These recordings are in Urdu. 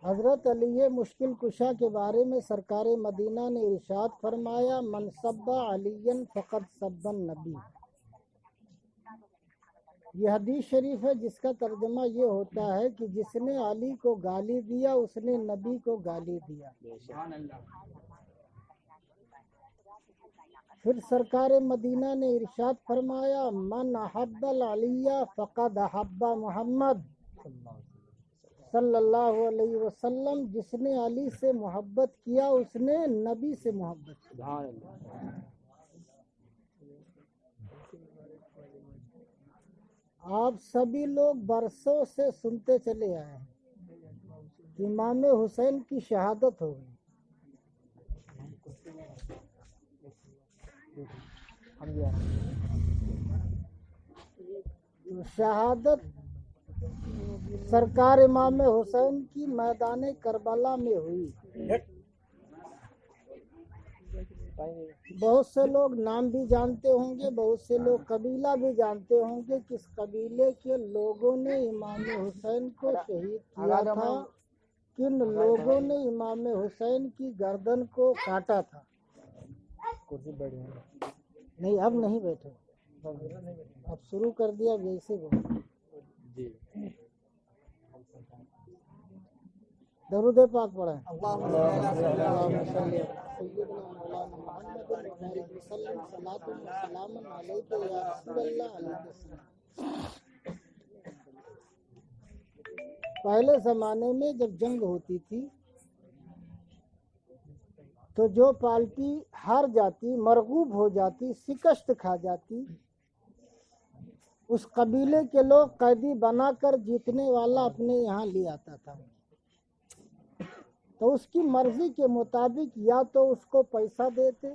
حضرت علی مشکل کشا کے بارے میں سرکار مدینہ نے ارشاد فرمایا، من سب علی فقد سب النبی۔ یہ حدیث شریف ہے جس کا ترجمہ یہ ہوتا ہے کہ جس نے علی کو گالی دیا اس نے نبی کو گالی دیا۔ پھر سرکار مدینہ نے ارشاد فرمایا، من احب العلی فقد احب محمد صلی اللہ علیہ وسلم۔ جس نے علی سے محبت کیا اس نے نبی سے محبت کیا۔ آپ سبھی لوگ برسوں سے سنتے چلے آئے ہیں کہ امام حسین کی شہادت ہو گئی۔ شہادت سرکار امام حسین کی میدان کربلا میں ہوئی۔ بہت سے لوگ نام بھی جانتے ہوں گے، بہت سے لوگ قبیلہ بھی جانتے ہوں گے۔ کس قبیلے کے لوگوں نے امام حسین کو شہید کیا تھا، کن لوگوں نے امام حسین کی گردن کو کاٹا تھا؟ نہیں، اب نہیں بیٹھے، اب شروع کر دیا جیسے وہ۔ درود پاک پڑھیں۔ پہلے زمانے میں جب جنگ ہوتی تھی تو جو پارٹی ہار جاتی، مرغوب ہو جاتی، شکست کھا جاتی، اس قبیلے کے لوگ قیدی بنا کر جیتنے والا اپنے یہاں لے آتا تھا، تو اس کی مرضی کے مطابق یا تو اس کو پیسہ دیتے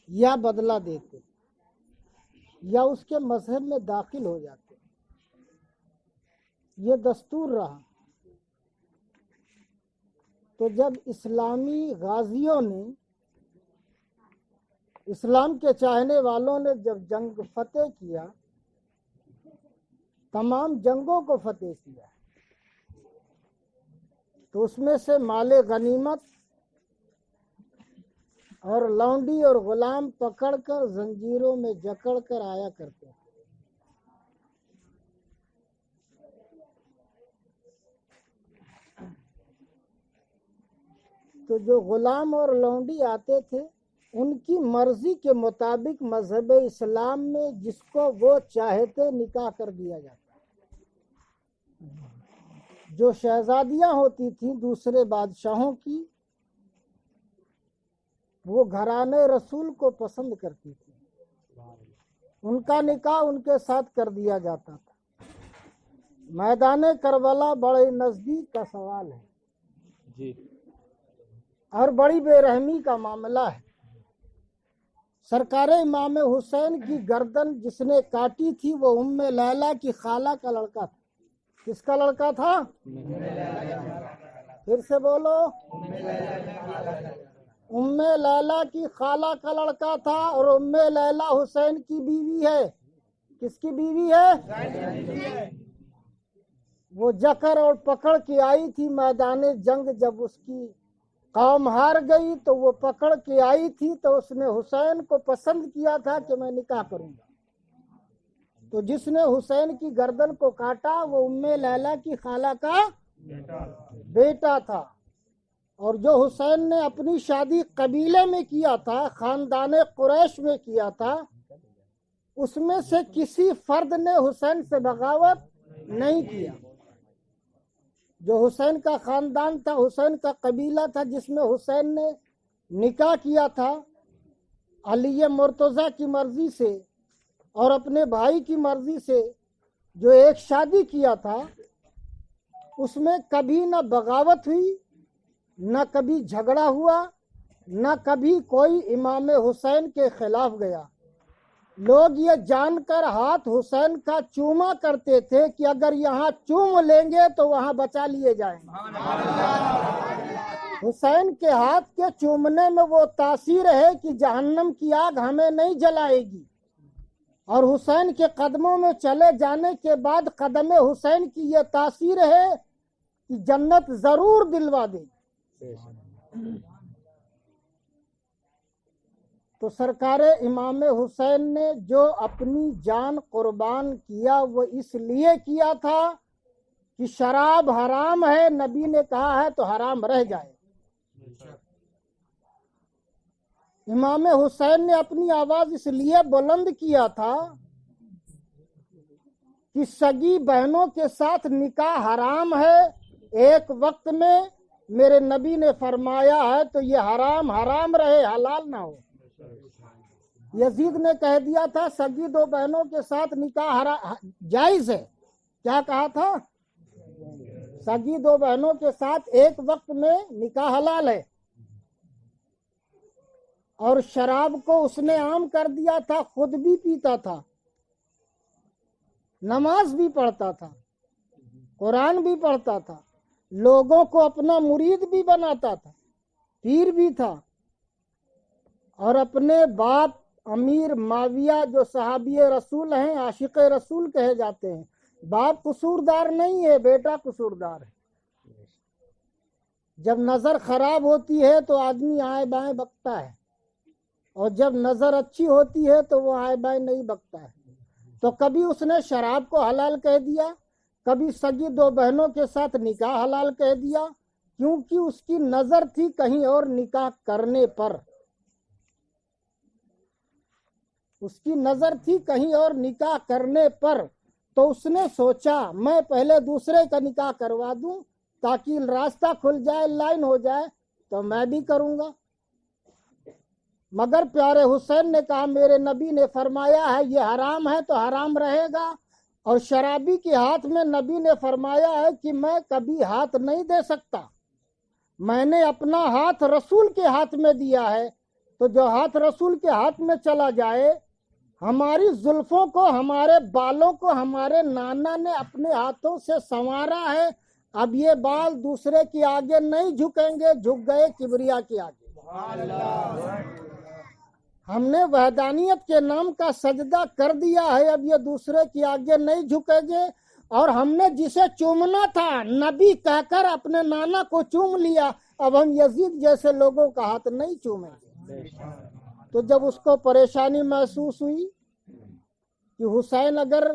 یا بدلہ دیتے یا اس کے مذہب میں داخل ہو جاتے۔ یہ دستور رہا۔ تو جب اسلامی غازیوں نے، اسلام کے چاہنے والوں نے جب جنگ فتح کیا، تمام جنگوں کو فتح کیا، تو اس میں سے مال غنیمت اور لونڈی اور غلام پکڑ کر زنجیروں میں جکڑ کر آیا کرتے ہیں۔ تو جو غلام اور لونڈی آتے تھے ان کی مرضی کے مطابق مذہب اسلام میں جس کو وہ چاہتے نکاح کر دیا جاتا۔ جو شہزادیاں ہوتی تھیں دوسرے بادشاہوں کی، وہ گھرانے رسول کو پسند کرتی تھی، ان کا نکاح ان کے ساتھ کر دیا جاتا تھا۔ میدان کربلا بڑے نزدیک کا سوال ہے اور بڑی بے رحمی کا معاملہ ہے۔ سرکار امام حسین کی گردن جس نے کاٹی تھی وہ ام لیلہ کی خالہ کا لڑکا تھا۔ کس کا لڑکا تھا؟ پھر سے بولو۔ ام لیلہ کی خالہ کا لڑکا تھا، اور ام لیلہ حسین کی بیوی ہے۔ کس کی بیوی ہے؟ وہ جکر اور پکڑ کے آئی تھی میدان جنگ۔ جب اس کی قوم ہار گئی تو وہ پکڑ کے آئی تھی، تو اس نے حسین کو پسند کیا تھا کہ میں نکاح کروں گا۔ تو جس نے حسین کی گردن کو کاٹا وہ ام لیلہ کی خالہ کا بیٹا تھا۔ اور جو حسین نے اپنی شادی قبیلے میں کیا تھا، خاندان قریش میں کیا تھا، اس میں سے کسی فرد نے حسین سے بغاوت نہیں کیا۔ جو حسین کا خاندان تھا، حسین کا قبیلہ تھا، جس میں حسین نے نکاح کیا تھا علی مرتضیٰ کی مرضی سے اور اپنے بھائی کی مرضی سے، جو ایک شادی کیا تھا، اس میں کبھی نہ بغاوت ہوئی، نہ کبھی جھگڑا ہوا، نہ کبھی کوئی امام حسین کے خلاف گیا۔ لوگ یہ جان کر ہاتھ حسین کا چوما کرتے تھے کہ اگر یہاں چوم لیں گے تو وہاں بچا لیے جائیں گے۔ حسین کے ہاتھ کے چومنے میں وہ تاثیر ہے کہ جہنم کی آگ ہمیں نہیں جلائے گی، اور حسین کے قدموں میں چلے جانے کے بعد قدم حسین کی یہ تاثیر ہے کہ جنت ضرور دلوا دے. تو سرکار امام حسین نے جو اپنی جان قربان کیا وہ اس لیے کیا تھا کہ شراب حرام ہے، نبی نے کہا ہے تو حرام رہ جائے. امام حسین نے اپنی آواز اس لیے بلند کیا تھا کہ سگی بہنوں کے ساتھ نکاح حرام ہے، ایک وقت میں میرے نبی نے فرمایا ہے تو یہ حرام رہے، حلال نہ ہو. یزید نے کہہ دیا تھا سگی دو بہنوں کے ساتھ نکاح جائز ہے. کیا کہا تھا؟ سگی دو بہنوں کے ساتھ ایک وقت میں نکاح حلال ہے. اور شراب کو اس نے عام کر دیا تھا، خود بھی پیتا تھا، نماز بھی پڑھتا تھا، قرآن بھی پڑھتا تھا، لوگوں کو اپنا مرید بھی بناتا تھا، پیر بھی تھا. اور اپنے باپ امیر معاویہ جو صحابی رسول ہیں، عاشق رسول کہے جاتے ہیں، باپ قصوردار نہیں ہے، بیٹا قصوردار ہے. جب نظر خراب ہوتی ہے تو آدمی آئیں بائیں بکتا ہے، اور جب نظر اچھی ہوتی ہے تو وہ آئیں بائیں نہیں بکتا ہے. تو کبھی اس نے شراب کو حلال کہہ دیا، کبھی سگی دو بہنوں کے ساتھ نکاح حلال کہہ دیا، کیونکہ اس کی نظر تھی کہیں اور نکاح کرنے پر. اس کی نظر تھی کہیں اور نکاح کرنے پر. تو اس نے سوچا میں پہلے دوسرے کا نکاح کروا دوں تاکہ راستہ کھل جائے، لائن ہو جائے، تو میں بھی کروں گا. مگر پیارے حسین نے کہا میرے نبی نے فرمایا ہے یہ حرام ہے تو حرام رہے گا. اور شرابی کے ہاتھ میں نبی نے فرمایا ہے کہ میں کبھی ہاتھ نہیں دے سکتا، میں نے اپنا ہاتھ رسول کے ہاتھ میں دیا ہے. تو جو ہاتھ رسول کے ہاتھ میں چلا جائے، ہماری زلفوں کو، ہمارے بالوں کو ہمارے نانا نے اپنے ہاتھوں سے سنوارا ہے، اب یہ بال دوسرے کے آگے نہیں جھکیں گے، جھک گئے کبریا کے آگے. ہم نے وحدانیت کے نام کا سجدہ کر دیا ہے، اب یہ دوسرے کے آگے نہیں جھکیں گے. اور ہم نے جسے چومنا تھا نبی کہہ کر اپنے نانا کو چوم لیا، اب ہم یزید جیسے لوگوں کا ہاتھ نہیں چومیں گے. تو جب اس کو پریشانی محسوس ہوئی کہ حسین اگر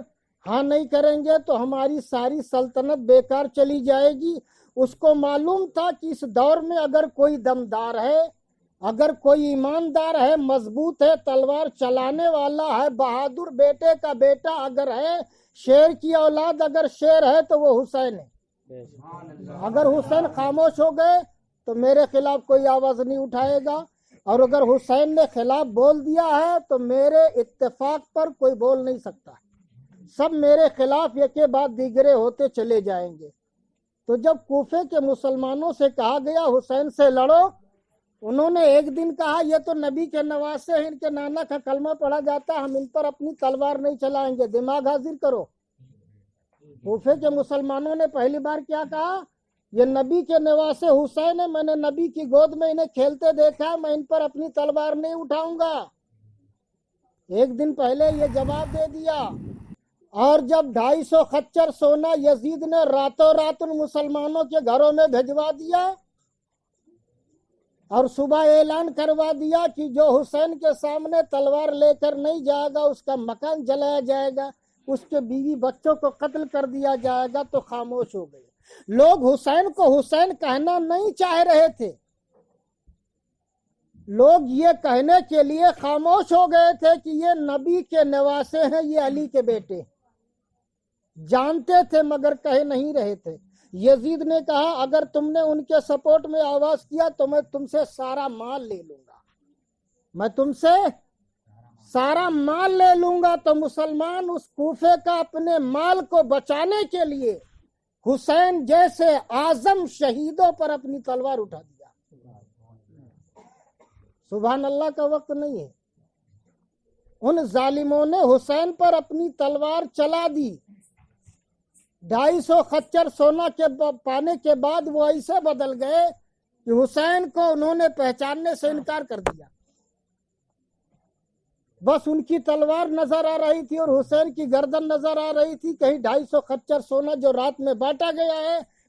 ہاں نہیں کریں گے تو ہماری ساری سلطنت بیکار چلی جائے گی. اس کو معلوم تھا کہ اس دور میں اگر کوئی دمدار ہے، اگر کوئی ایماندار ہے، مضبوط ہے، تلوار چلانے والا ہے، بہادر بیٹے کا بیٹا اگر ہے، شیر کی اولاد اگر شیر ہے تو وہ حسین ہے. اگر حسین خاموش ہو گئے تو میرے خلاف کوئی آواز نہیں اٹھائے گا، اور اگر حسین نے خلاف بول دیا ہے تو میرے اتفاق پر کوئی بول نہیں سکتا، سب میرے خلاف ایک کے بعد دیگرے ہوتے چلے جائیں گے. تو جب کوفے کے مسلمانوں سے کہا گیا حسین سے لڑو، انہوں نے ایک دن کہا یہ تو نبی کے نواسے ہیں، ان کے نانا کا کلمہ پڑھا جاتا ہے، ہم ان پر اپنی تلوار نہیں چلائیں گے، دماغ حاضر کرو. کوفے کے مسلمانوں نے پہلی بار کیا کہا؟ یہ نبی کے نواسے حسین ہے، میں نے نبی کی گود میں انہیں کھیلتے دیکھا، میں ان پر اپنی تلوار نہیں اٹھاؤں گا. ایک دن پہلے یہ جواب دے دیا. اور جب 250 خچر سونا یزید نے راتوں رات ان مسلمانوں کے گھروں میں بھجوا دیا اور صبح اعلان کروا دیا کہ جو حسین کے سامنے تلوار لے کر نہیں جائے گا اس کا مکان جلایا جائے گا، اس کے بیوی بچوں کو قتل کر دیا جائے گا، تو خاموش ہو گئے. لوگ حسین کو حسین کہنا نہیں چاہ رہے تھے، لوگ یہ کہنے کے لیے خاموش ہو گئے تھے کہ یہ نبی کے نواسے ہیں، یہ علی کے بیٹے. جانتے تھے مگر کہہ نہیں رہے تھے. یزید نے کہا اگر تم نے ان کے سپورٹ میں آواز کیا تو میں تم سے سارا مال لے لوں گا، میں تم سے سارا مال لے لوں گا. تو مسلمان اس کوفے کا اپنے مال کو بچانے کے لیے حسین جیسے اعظم شہیدوں پر اپنی تلوار اٹھا دیا. سبحان اللہ کا وقت نہیں ہے. ان ظالموں نے حسین پر اپنی تلوار چلا دی. 250 خچر سونا کے پانے کے بعد وہ ایسے بدل گئے کہ حسین کو انہوں نے پہچاننے سے انکار کر دیا. بس ان کی تلوار نظر آ رہی تھی اور حسین کی گردن نظر آ رہی تھی. کہیں 250 خچر سونا جو رات میں بانٹا گیا ہے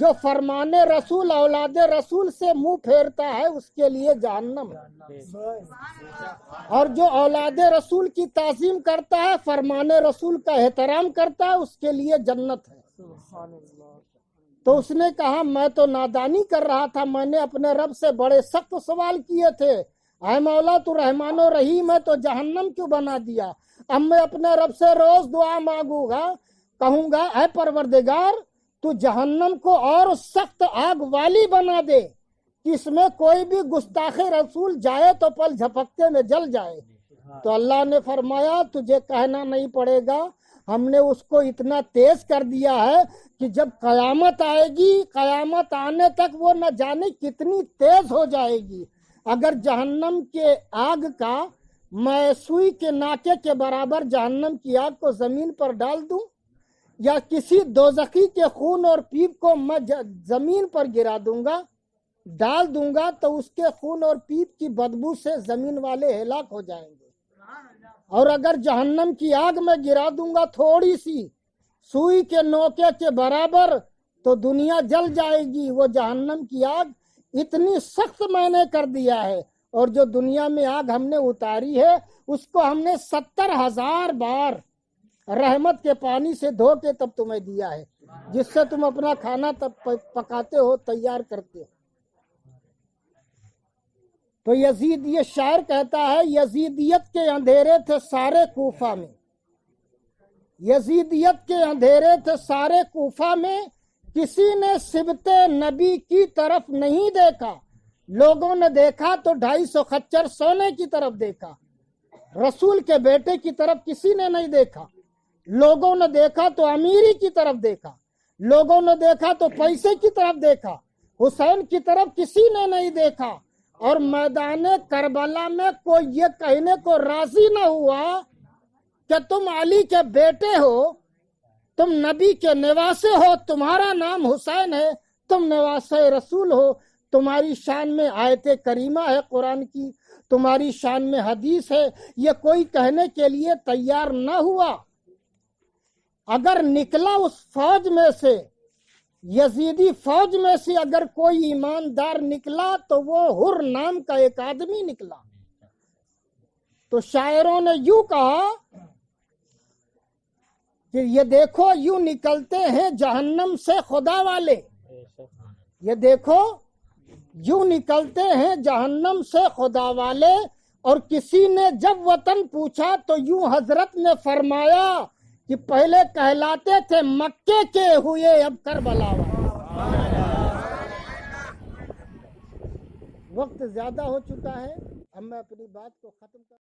جو فرمان رسول اولاد رسول سے منہ پھیرتا ہے اس کے لیے جہنم ہے، اور جو اولاد رسول کی تعظیم کرتا ہے، فرمان رسول کا احترام کرتا ہے، اس کے لیے جنت ہے۔ تو اس نے کہا میں تو نادانی کر رہا تھا، میں نے اپنے رب سے بڑے سخت سوال کیے تھے، اے مولا تو رحمان و رحیم ہے تو جہنم کیوں بنا دیا؟ اب میں اپنے رب سے روز دعا مانگوں گا، کہوں گا اے پروردگار تو جہنم کو اور سخت آگ والی بنا دے کہ اس میں کوئی بھی گستاخ رسول جائے تو پل جھپکتے میں جل جائے۔ تو اللہ نے فرمایا تجھے کہنا نہیں پڑے گا، ہم نے اس کو اتنا تیز کر دیا ہے کہ جب قیامت آئے گی، قیامت آنے تک وہ نہ جانے کتنی تیز ہو جائے گی۔ اگر جہنم کے آگ کا میں سوئی کے ناکے کے برابر جہنم کی آگ کو زمین پر ڈال دوں، یا کسی دوزخی کے خون اور پیپ کو میں زمین پر گرا دوں گا، ڈال دوں گا، تو اس کے خون اور پیپ کی بدبو سے زمین والے ہلاک ہو جائیں گے۔ اور اگر جہنم کی آگ میں گرا دوں گا تھوڑی سی سوئی کے نوکے کے برابر، تو دنیا جل جائے گی۔ وہ جہنم کی آگ اتنی سخت میں نے کر دیا ہے، اور جو دنیا میں آگ ہم نے اتاری ہے اس کو ہم نے 70,000 بار رحمت کے پانی سے دھو کے تب تمہیں دیا ہے، جس سے تم اپنا کھانا تب پکاتے ہو، تیار کرتے ہو۔ تو یزید، یہ شاعر کہتا ہے یزیدیت کے اندھیرے تھے سارے کوفہ میں، یزیدیت کے اندھیرے تھے سارے کوفہ میں، کسی نے سبت نبی کی طرف نہیں دیکھا، لوگوں نے دیکھا تو 250 خچر سونے کی طرف دیکھا، رسول کے بیٹے کی طرف کسی نے نہیں دیکھا، لوگوں نے دیکھا تو امیری کی طرف دیکھا، لوگوں نے دیکھا تو پیسے کی طرف دیکھا، حسین کی طرف کسی نے نہیں دیکھا۔ اور میدان کربلا میں کوئی یہ کہنے کو راضی نہ ہوا کہ تم علی کے بیٹے ہو، تم نبی کے نواسے ہو، تمہارا نام حسین ہے، تم نواسے رسول ہو، تمہاری شان میں آیت کریمہ ہے قرآن کی، تمہاری شان میں حدیث ہے، یہ کوئی کہنے کے لیے تیار نہ ہوا۔ اگر نکلا اس فوج میں سے، یزیدی فوج میں سے اگر کوئی ایماندار نکلا تو وہ حر نام کا ایک آدمی نکلا۔ تو شاعروں نے یوں کہا کہ یہ دیکھو یوں نکلتے ہیں جہنم سے خدا والے، یہ دیکھو یوں نکلتے ہیں جہنم سے خدا والے، اور کسی نے جب وطن پوچھا تو یوں حضرت نے فرمایا کہ پہلے کہلاتے تھے مکے کے ہوئے اب کربلا والے۔ وقت زیادہ ہو چکا ہے، اب میں اپنی بات کو ختم کر